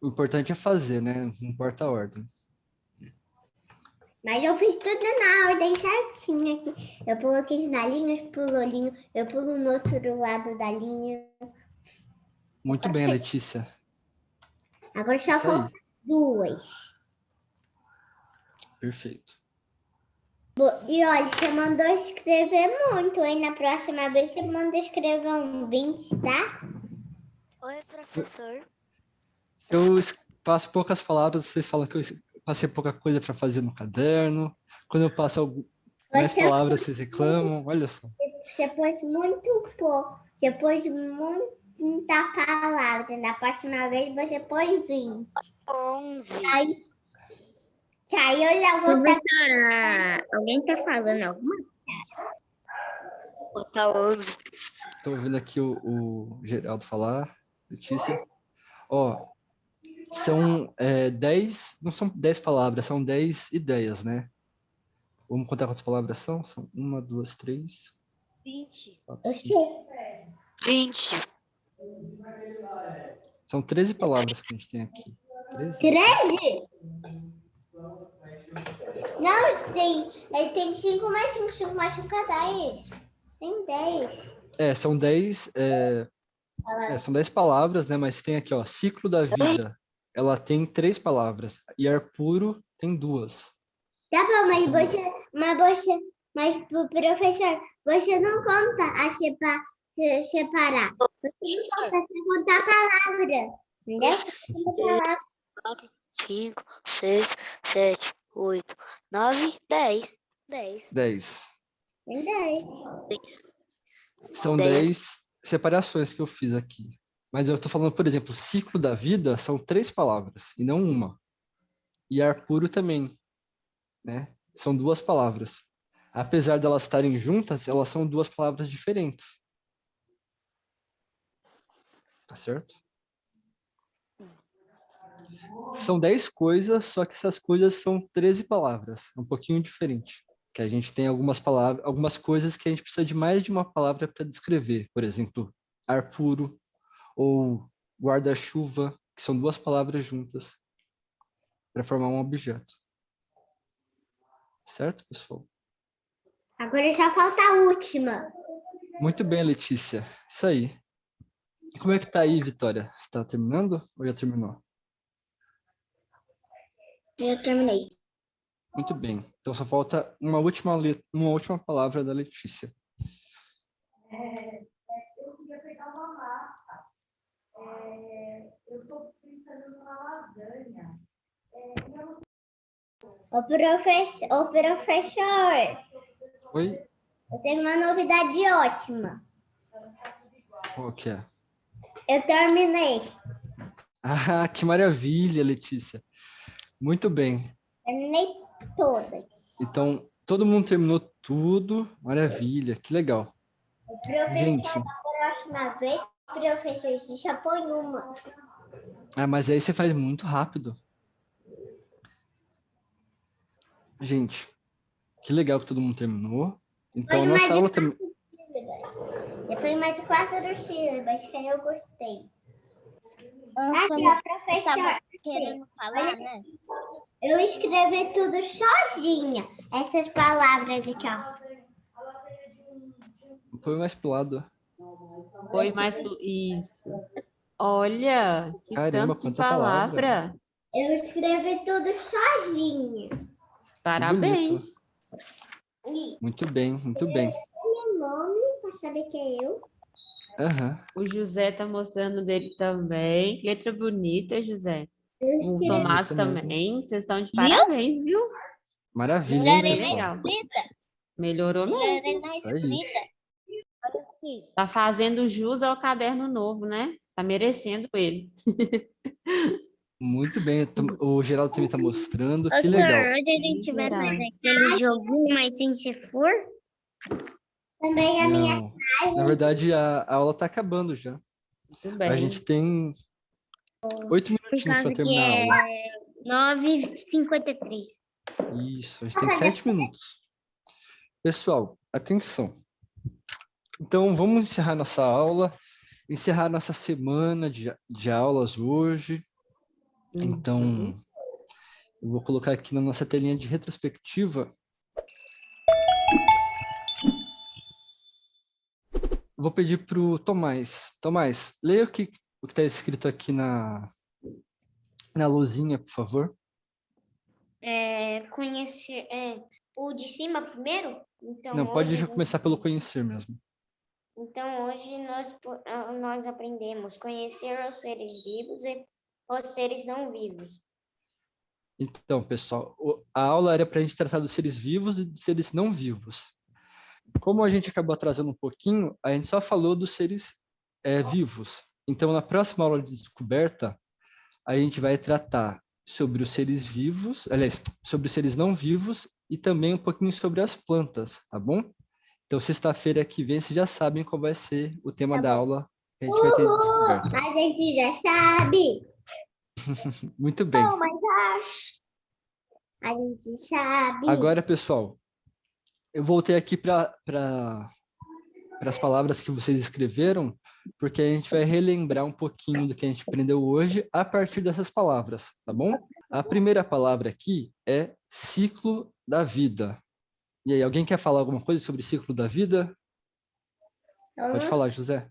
O importante é fazer, né? Não importa a ordem. Mas eu fiz tudo na ordem certinha aqui. Eu coloquei na linha, eu pulo no outro lado da linha. Muito bem, Letícia. Agora só Isso aí. falta duas. Perfeito. E olha, você mandou escrever muito, hein? Na próxima vez você manda escrever um 20, tá? Oi, professor. Eu passo poucas palavras, vocês falam que eu passei pouca coisa para fazer no caderno. Quando eu passo mais Você, palavras, vocês reclamam. Olha só. você pôs muito pouco. Você pôs muita palavra. Na próxima vez você pôs 20. 11. Aí eu já vou estar. Professora, alguém tá falando alguma coisa? Bota 11. Estou ouvindo aqui o Geraldo falar, Letícia. Ó, são 10, não são 10 palavras, são 10 ideias, né? Vamos contar quantas palavras são? São 1, 2, 3, 20. 4, 5. Oxê, 20. São 13 palavras que a gente tem aqui. 13? 13? Não, tem 5 mais 5, 5 mais 5 é 10. Tem 10. São 10, são 10 palavras, né? Mas tem aqui, ó, ciclo da vida. Ela tem 3 palavras. E ar puro tem 2. Tá bom, mas professor, você não conta separar. Você não conta, você conta a palavra. Entendeu? Você conta a palavra. 4, 5, 6, 7, 8, 9, 10. 10. 10. Tem 10. 10. São 10. 10 separações que eu fiz aqui. Mas eu tô falando, por exemplo, ciclo da vida são 3 palavras e não uma. E ar puro também, né? São 2 palavras. Apesar de elas estarem juntas, elas são 2 palavras diferentes. Tá certo? São 10 coisas, só que essas coisas são 13 palavras. É um pouquinho diferente. Que a gente tem algumas palavras, algumas coisas que a gente precisa de mais de uma palavra para descrever. Por exemplo, ar puro ou guarda-chuva, que são 2 palavras juntas para formar um objeto. Certo, pessoal? Agora já falta a última. Muito bem, Letícia. Isso aí. Como é que tá aí, Vitória? Você está terminando ou já terminou? Eu terminei. Muito bem. Então só falta uma última palavra da Letícia. Ô professor, Oi? eu tenho uma novidade ótima. Qual que é? Eu terminei. Ah, que maravilha, Letícia. Muito bem. Terminei todas. Então, todo mundo terminou tudo. Maravilha, que legal. O professor, Gente, da próxima vez, professor, você já põe uma. mas aí você faz muito rápido. Gente, que legal que todo mundo terminou. Então, a Põe mais nossa de aula também... sílabas. Depois mais de 4 sílabas, que eu gostei. Nossa, Aqui, ó, você professor. tava querendo falar, né? Eu escrevi tudo sozinha. Essas palavras aqui, ó. Foi mais pro lado. Foi mais isso. Olha, que Caramba, tanto de quanta palavra. palavra. Eu escrevi tudo sozinha. Que bonito. Parabéns. Muito bem, muito bem. Meu nome, pra saber que é eu. Aham. O José tá mostrando dele também. Letra bonita, José. Eu O escrevi Tomás Bonita mesmo. também. Vocês estão de parabéns, viu? Maravilha, hein, Melhorei na pessoal? escrita. Melhorou mesmo. Melhorei na Isso aí. escrita. Tá fazendo jus ao caderno novo, né? Tá merecendo ele. Muito bem. O Geraldo também está mostrando. Que Ô, legal. senhor, hoje a gente vai Será? fazer aquele joguinho, mas sem ser for? Também a minha Não. Na verdade, a aula está acabando já. Muito bem. A gente tem 8 por minutinhos para causa que terminar a aula. é 9h53. Isso, a gente tem 7 minutos. Pessoal, atenção. Então, vamos encerrar nossa aula, encerrar nossa semana de aulas hoje. Então, eu vou colocar aqui na nossa telinha de retrospectiva. Vou pedir para o Tomás. Tomás, leia o que está escrito aqui na luzinha, por favor. Conhecer o de cima primeiro? Então, Não, pode hoje, já começar pelo conhecer mesmo. então, hoje nós aprendemos conhecer os seres vivos e os seres não vivos. Então, pessoal, a aula era para a gente tratar dos seres vivos e dos seres não vivos. Como a gente acabou atrasando um pouquinho, a gente só falou dos seres vivos. Então, na próxima aula de descoberta, a gente vai tratar sobre os seres vivos, aliás, sobre os seres não vivos e também um pouquinho sobre as plantas, tá bom? Então, sexta-feira que vem, vocês já sabem qual vai ser o tema da aula que a gente vai ter de descoberta. A gente já sabe. Muito bem. Oh, mas a gente sabe. Agora, pessoal, eu voltei aqui para as palavras que vocês escreveram, porque a gente vai relembrar um pouquinho do que a gente aprendeu hoje a partir dessas palavras, tá bom? A primeira palavra aqui é ciclo da vida. E aí, alguém quer falar alguma coisa sobre ciclo da vida? Pode falar, José.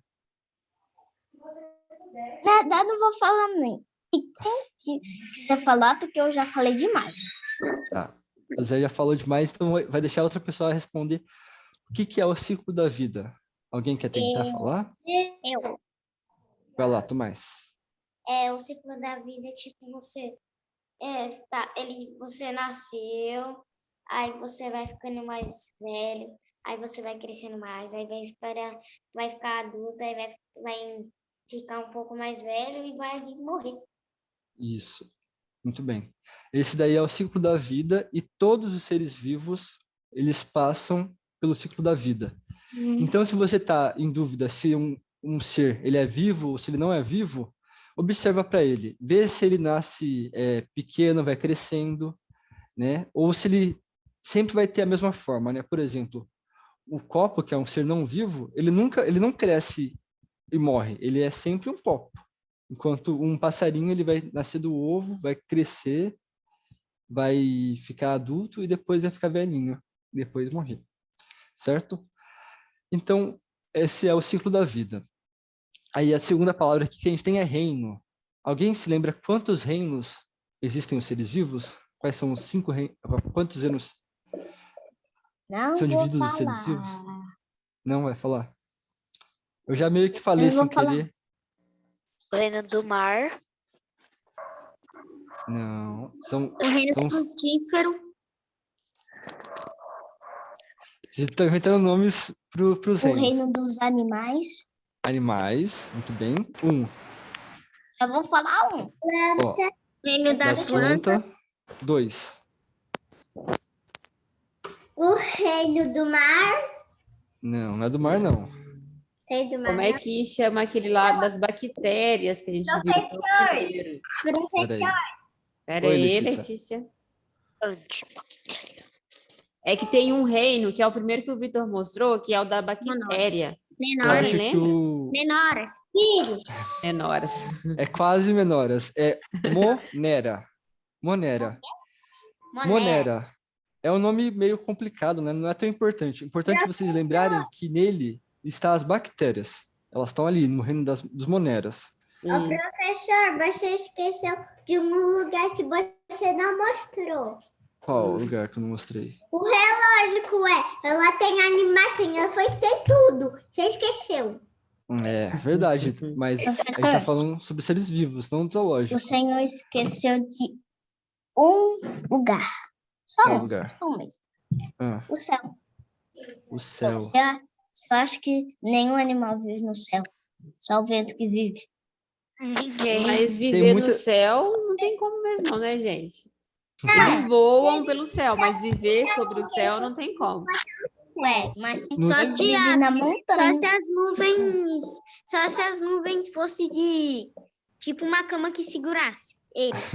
Nada, não vou falar nem. E quem quiser falar, porque eu já falei demais. Tá. José já falou demais, então vai deixar outra pessoa responder o que é o ciclo da vida. Alguém quer tentar falar? Eu. Vai lá, Tomás. O ciclo da vida é tipo você você nasceu, aí você vai ficando mais velho, aí você vai crescendo mais, aí vai ficar adulto, aí vai ficar um pouco mais velho e vai morrer. Isso. Muito bem. Esse daí é o ciclo da vida e todos os seres vivos, eles passam pelo ciclo da vida. Então, se você está em dúvida se um ser ele é vivo ou se ele não é vivo, observa para ele. Vê se ele nasce pequeno, vai crescendo, né? Ou se ele sempre vai ter a mesma forma, né? Por exemplo, o copo, que é um ser não vivo, ele não cresce e morre. Ele é sempre um copo. Enquanto um passarinho, ele vai nascer do ovo, vai crescer, vai ficar adulto e depois vai ficar velhinho, depois morrer. Certo? Então, esse é o ciclo da vida. Aí a segunda palavra aqui que a gente tem é reino. Alguém se lembra quantos reinos existem os seres vivos? Quais são os 5 reinos? Quantos reinos Não são vou divididos os seres vivos? falar. Não vai falar? Eu já meio que falei Eu não sem vou falar. querer. O reino do mar. Não, são O reino são frutífero. Vocês estão inventando nomes para os O reinos. reino dos animais. Animais, muito bem. 1. Eu vou falar um. Ó, Reino das das plantas. plantas. 2. O reino do mar. Não, não é do mar, não. Reino do mar. Como é que chama aquele lá das bactérias que a gente viu no primeiro? Peraí. Pera Oi, aí, Letícia. Letícia. Antibactéria. É que tem um reino, que é o primeiro que o Vitor mostrou, que é o da bactéria. Eu Menoras. acho que lembra? o... Menoras. Vírus. Menoras. É quase menoras. É Monera. Monera. Monera. É um nome meio complicado, né? Não é tão importante. Importante vocês lembrarem que nele estão as bactérias. Elas estão ali, no reino dos moneras. Ô, Isso. professor, você esqueceu de um lugar que você não mostrou. Qual lugar que eu não mostrei? O relógio, ela tem animais, tem tudo. Você esqueceu. É verdade, mas a gente tá falando sobre seres vivos, não do O zoológico. Senhor esqueceu de um lugar. Só Qual um. lugar? Só um mesmo. Ah, O céu. o céu. Você acha que nenhum animal vive no céu? Só o vento que vive. Ninguém. Mas viver muita- no céu não tem como mesmo, não, né, gente? Eles voam pelo céu, mas viver sobre o céu não tem como. Ué, mas tem No- que viver na montanha. Só se as nuvens fossem de tipo uma cama que segurasse eles.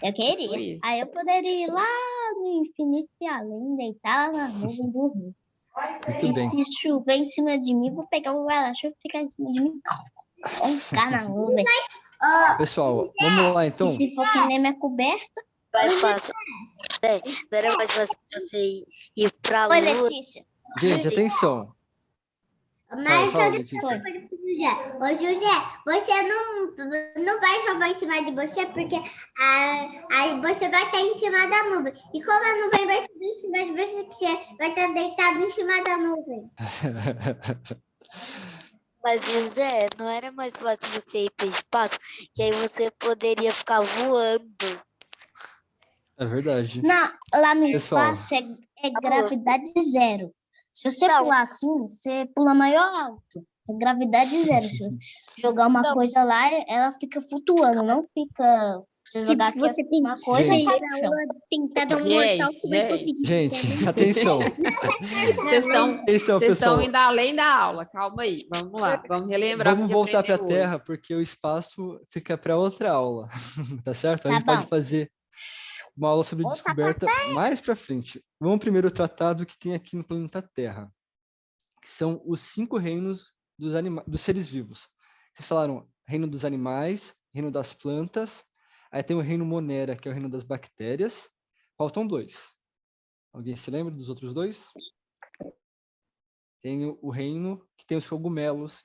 Eu queria. Foi isso. Aí eu poderia ir lá no infinito e além, deitar lá na nuvem e dormir. Muito bem. E se chover em cima de mim, vou pegar o guarda-chuva e ficar em cima de mim. Vou ficar na nuvem. Pessoal, vamos lá então. Se for que nem minha coberta. Mais fácil. Não era mais fácil você ir pra Oi, lua. Letícia. Gente, atenção. Mas Fala, eu Letícia. Ô, José, você não vai jogar em cima de você, porque aí você vai estar em cima da nuvem. E como a nuvem vai subir em cima de você, que você vai estar deitado em cima da nuvem. Mas, José, não era mais fácil você ir para o espaço, que aí você poderia ficar voando. É verdade. Não, lá no Pessoal. espaço é gravidade zero. Se você Não. pular assim, você pula maior alto. É gravidade zero. Se você jogar uma Não. coisa lá, ela fica flutuando, não fica. Se você jogar aqui você tem uma coisa, Gente. cai no chão. tentar dar um Gente, mortal, você vai gente. conseguir. Gente, atenção. Vocês estão Atenção, Vocês estão pessoal. indo além da aula. Calma aí. Vamos lá. Vamos relembrar o Vamos que voltar para a aprendeu Terra, hoje. porque o espaço fica para outra aula. Tá certo? A Tá gente pode bom. fazer uma aula sobre Voltar descoberta mais para frente. Vamos primeiro tratar do que tem aqui no planeta Terra, que são os 5 reinos dos seres vivos. Vocês falaram reino dos animais, reino das plantas, aí tem o reino Monera, que é o reino das bactérias. Faltam 2. Alguém se lembra dos outros 2? Tem o reino que tem os cogumelos.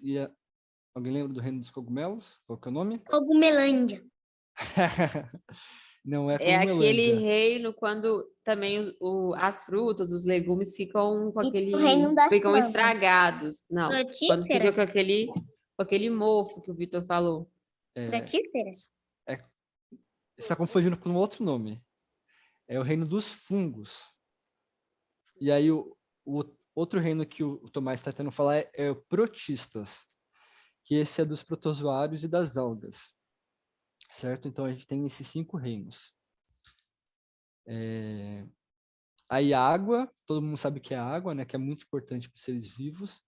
Alguém lembra do reino dos cogumelos? Qual que é o nome? Cogumelândia. Não é É aquele Cogumelândia. reino quando também as frutas, os legumes ficam com E tem aquele. o reino das Ficam plantas. estragados. Não. Quando fica Frutíferas. com aquele mofo que o Vitor falou. Frutíferas. Você está confundindo com um outro nome. É o reino dos fungos. E aí o outro reino que o Tomás está tentando falar é o protistas, que esse é dos protozoários e das algas. Certo? Então a gente tem esses 5 reinos. Aí a água, todo mundo sabe que é a água, né? Que é muito importante para os seres vivos.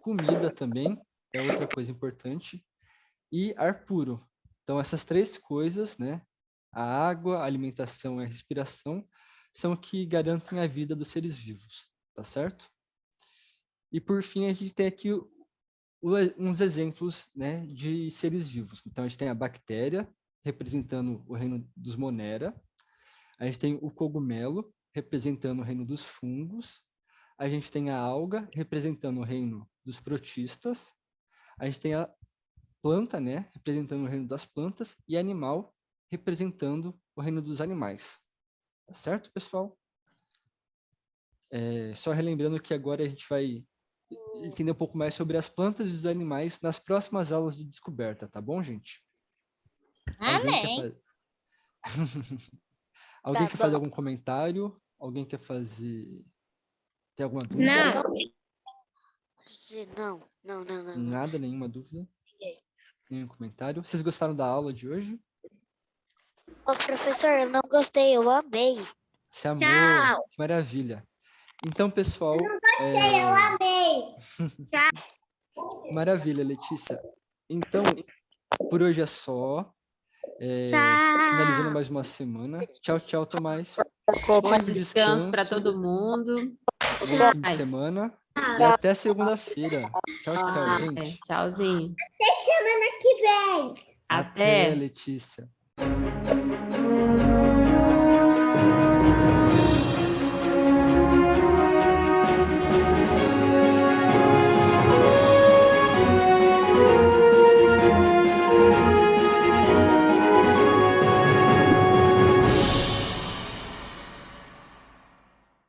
Comida também é outra coisa importante. E ar puro. Então essas 3 coisas, né? A água, a alimentação e a respiração são o que garantem a vida dos seres vivos, tá certo? E por fim a gente tem aqui uns exemplos, né, de seres vivos. Então a gente tem a bactéria, representando o reino dos Monera. A gente tem o cogumelo, representando o reino dos fungos. A gente tem a alga, representando o reino dos protistas. A gente tem a planta, né, representando o reino das plantas. E animal, representando o reino dos animais. Tá certo, pessoal? Só relembrando que agora a gente vai entender um pouco mais sobre as plantas e os animais nas próximas aulas de descoberta, tá bom, gente? Amém. Alguém Tá quer fazer bom. algum comentário? Alguém quer fazer? Tem alguma dúvida? Não. Não. Nada, nenhuma dúvida? Ninguém. Nenhum comentário? Vocês gostaram da aula de hoje? Ô, professor, eu não gostei, eu amei. Você amou? Tchau. Que maravilha. Então, pessoal... Eu amei. Maravilha, Letícia. Então, por hoje é só. Finalizando Tchau. mais uma semana. Tchau, tchau, Tomás. Bom descanso para todo mundo. Bom Até fim de mais. semana. E até segunda-feira. Tchau, tchau, gente. Tchauzinho. Até semana que vem. Até, Até. Letícia.